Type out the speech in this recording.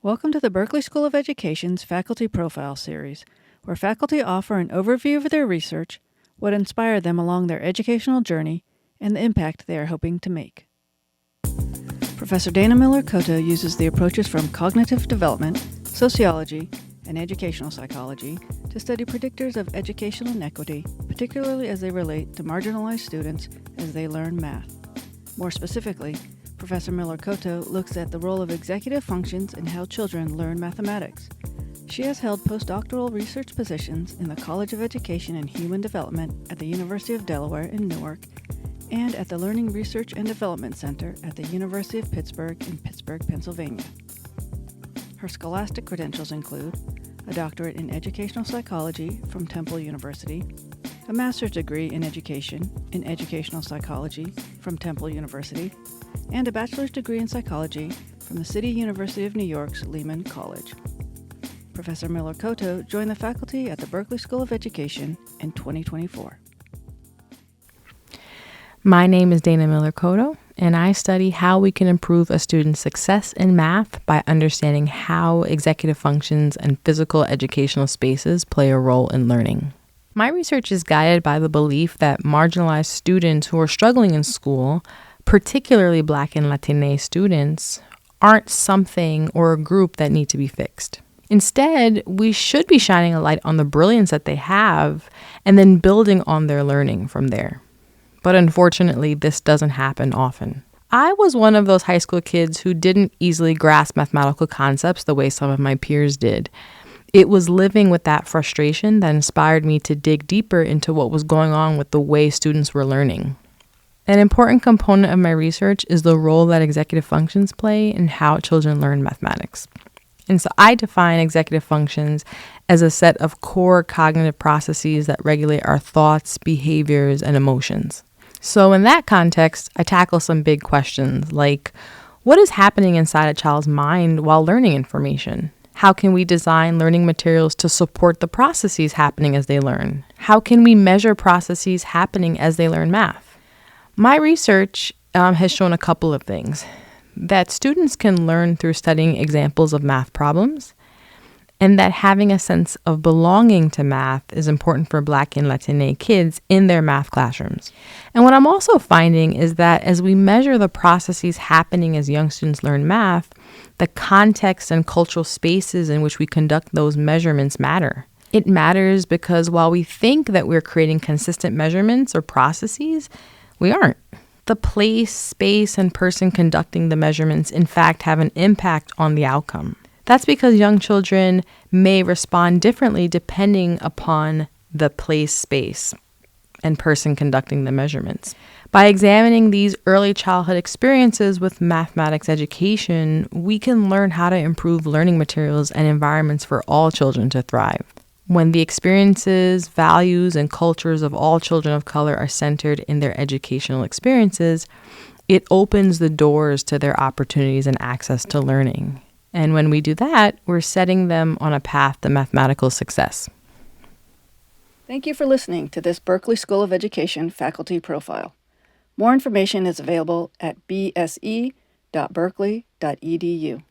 Welcome to the Berkeley School of Education's Faculty Profile Series, where faculty offer an overview of their research, what inspired them along their educational journey, and the impact they are hoping to make. Professor Dana Miller-Cotto uses the approaches from cognitive development, sociology, and educational psychology to study predictors of educational inequity, particularly as they relate to marginalized students as they learn math. More specifically, Professor Miller-Cotto looks at the role of executive functions in how children learn mathematics. She has held postdoctoral research positions in the College of Education and Human Development at the University of Delaware in Newark and at the Learning Research and Development Center at the University of Pittsburgh in Pittsburgh, Pennsylvania. Her scholastic credentials include a doctorate in educational psychology from Temple University, a master's degree in educational psychology from Temple University, and a bachelor's degree in psychology from the City University of New York's Lehman College. Professor Miller-Cotto joined the faculty at the Berkeley School of Education in 2024. My name is Dana Miller-Cotto, and I study how we can improve a student's success in math by understanding how executive functions and physical educational spaces play a role in learning. My research is guided by the belief that marginalized students who are struggling in school, particularly Black and Latina students, aren't something or a group that need to be fixed. Instead, we should be shining a light on the brilliance that they have and then building on their learning from there. But unfortunately, this doesn't happen often. I was one of those high school kids who didn't easily grasp mathematical concepts the way some of my peers did. It was living with that frustration that inspired me to dig deeper into what was going on with the way students were learning. An important component of my research is the role that executive functions play in how children learn mathematics. And so I define executive functions as a set of core cognitive processes that regulate our thoughts, behaviors, and emotions. So in that context, I tackle some big questions like, what is happening inside a child's mind while learning information? How can we design learning materials to support the processes happening as they learn? How can we measure processes happening as they learn math? My research has shown a couple of things. That students can learn through studying examples of math problems, and that having a sense of belonging to math is important for Black and Latina kids in their math classrooms. And what I'm also finding is that as we measure the processes happening as young students learn math, the context and cultural spaces in which we conduct those measurements matter. It matters because while we think that we're creating consistent measurements or processes, we aren't. The place, space, and person conducting the measurements, in fact, have an impact on the outcome. That's because young children may respond differently depending upon the place, space, and person conducting the measurements. By examining these early childhood experiences with mathematics education, we can learn how to improve learning materials and environments for all children to thrive. When the experiences, values, and cultures of all children of color are centered in their educational experiences, it opens the doors to their opportunities and access to learning. And when we do that, we're setting them on a path to mathematical success. Thank you for listening to this Berkeley School of Education faculty profile. More information is available at bse.berkeley.edu.